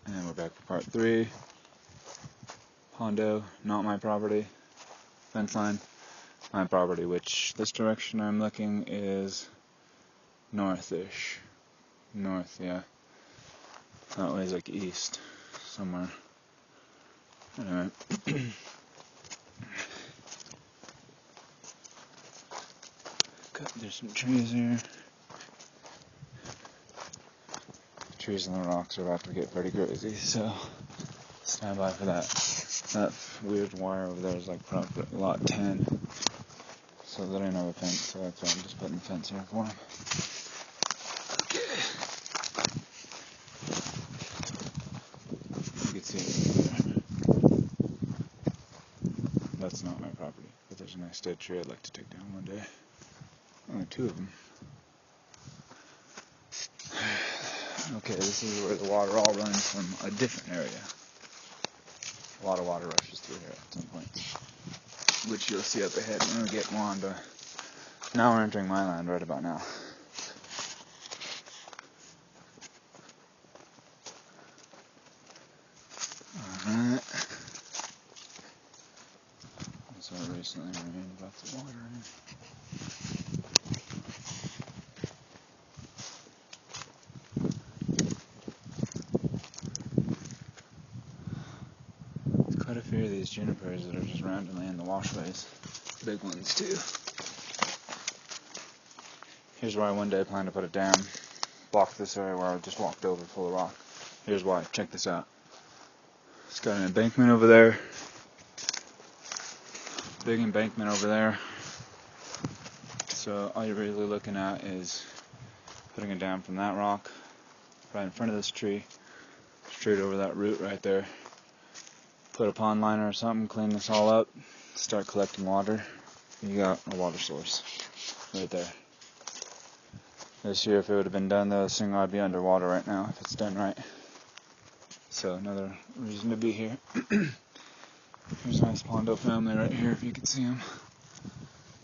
And we're back for part 3. Pondo, not my property. Fence line, my property, which this direction I'm looking is northish. North, yeah. That way is like east, somewhere. Anyway. There's some trees here. The trees and the rocks are about to get pretty crazy, so stand by for that. That weird wire over there is like probably lot 10. So they don't have a fence, so that's why I'm just putting the fence here for them. Okay. You can see it over there. That's not my property, but there's a nice dead tree I'd like to take down one day. Only 2 of them. Okay, this is where the water all runs from a different area. A lot of water rushes through here at some point, which you'll see up ahead when we get Wanda. Now we're entering my land right about now. Alright. So recently rained lots of water in. Quite a few of these junipers that are just randomly in the washways. Big ones too. Here's where I one day plan to put a dam. Block this area where I just walked over full of rock. Here's why. Check this out. It's got an embankment over there. Big embankment over there. So all you're really looking at is putting a dam from that rock right in front of this tree, straight over that root right there. Put a pond liner or something, clean this all up, start collecting water. You got a water source right there. This year, if it would have been done, though, this thing would be underwater right now if it's done right. So another reason to be here. There's a nice Pondo family right here, if you can see them.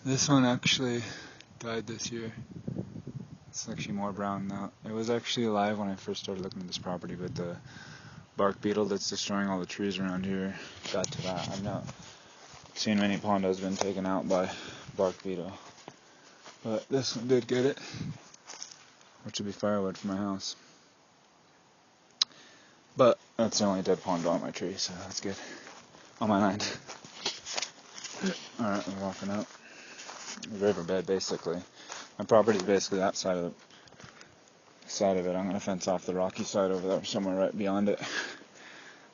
This one actually died this year. It's actually more brown now. It was actually alive when I first started looking at this property, but the bark beetle that's destroying all the trees around here got to that. I've not seen many Pondos been taken out by bark beetle, but this one did get it, which would be firewood for my house. But that's the only dead Pondo on my tree, so that's good. On my land. Alright, we're walking up. The riverbed, basically. My property is basically that side of it. I'm going to fence off the rocky side over there, somewhere right beyond it.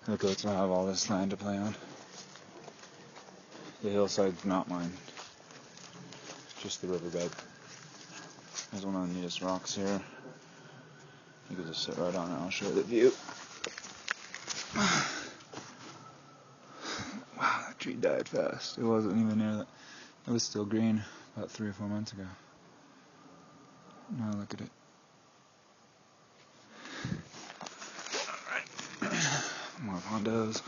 The goats will have all this land to play on. The hillside's not mine. Just the riverbed. There's one of the neatest rocks here. You can just sit right on it, I'll show you the view. Wow, that tree died fast. It wasn't even near that. It was still green about 3 or 4 months ago. Now look at it. More Pondos.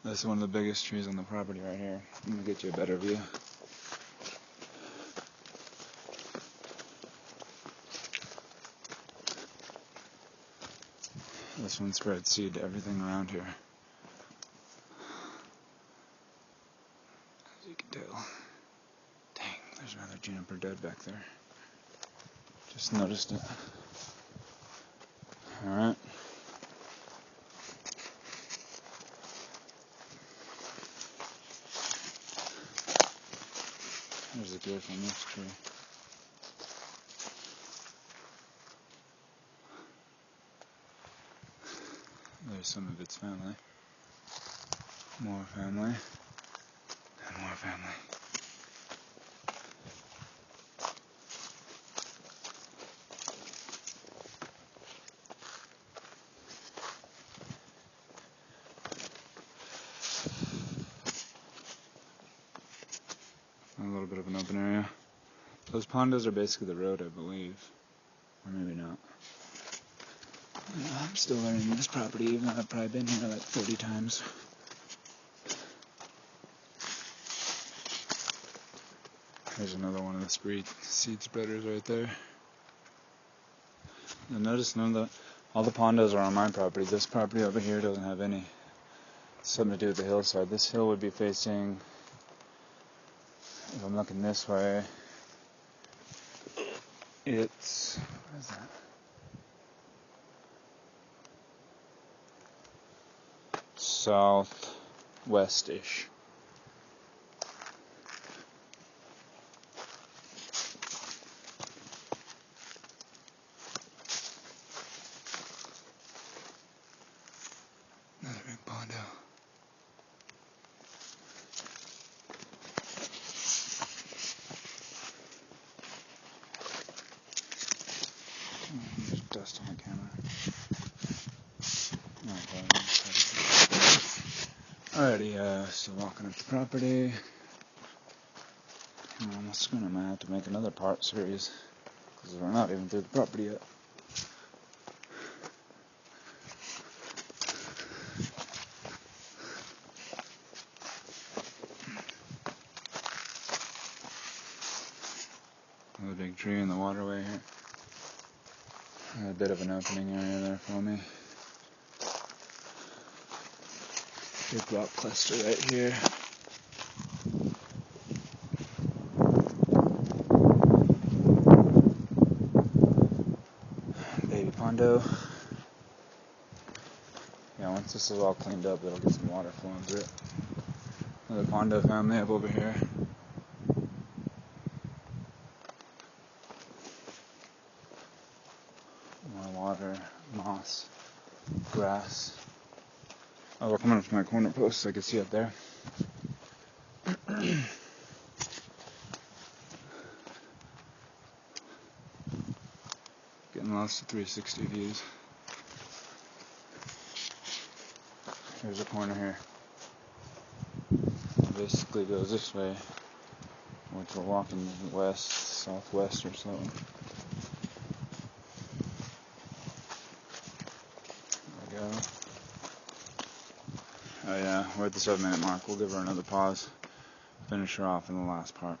This is one of the biggest trees on the property right here. I'm going to get you a better view. This one spreads seed to everything around here. As you can tell. Dang, there's another juniper dead back there. Just noticed it. Alright. There's a deer from this tree. There's some of its family. More family. And more family. A little bit of an open area. Those Pondos are basically the road, I believe. Or maybe not. I'm still learning this property, even though I've probably been here like 30 times. There's another one of the seed spreaders right there. You'll notice none of the All the pondos are on my property. This property over here doesn't have something to do with the hillside. This hill would be facing, if I'm looking this way, it's, what is that? Southwest-ish. Another big pondo. There's dust on the camera. Alrighty, still walking up the property. I'm almost gonna have to make another part series because we're not even through the property yet. Another big tree in the waterway here. A bit of an opening area there for me. Big rock cluster right here. Baby pondo. Yeah, once this is all cleaned up, it'll get some water flowing through it. Another pondo family up over here. More water, moss, grass. Oh, we're coming up to my corner post so I can see up there. Getting lots of 360 views. There's a corner here. It basically goes this way, which we're walking west, southwest or something. There we go. Oh yeah, we're at the 7-minute mark. We'll give her another pause. Finish her off in the last part.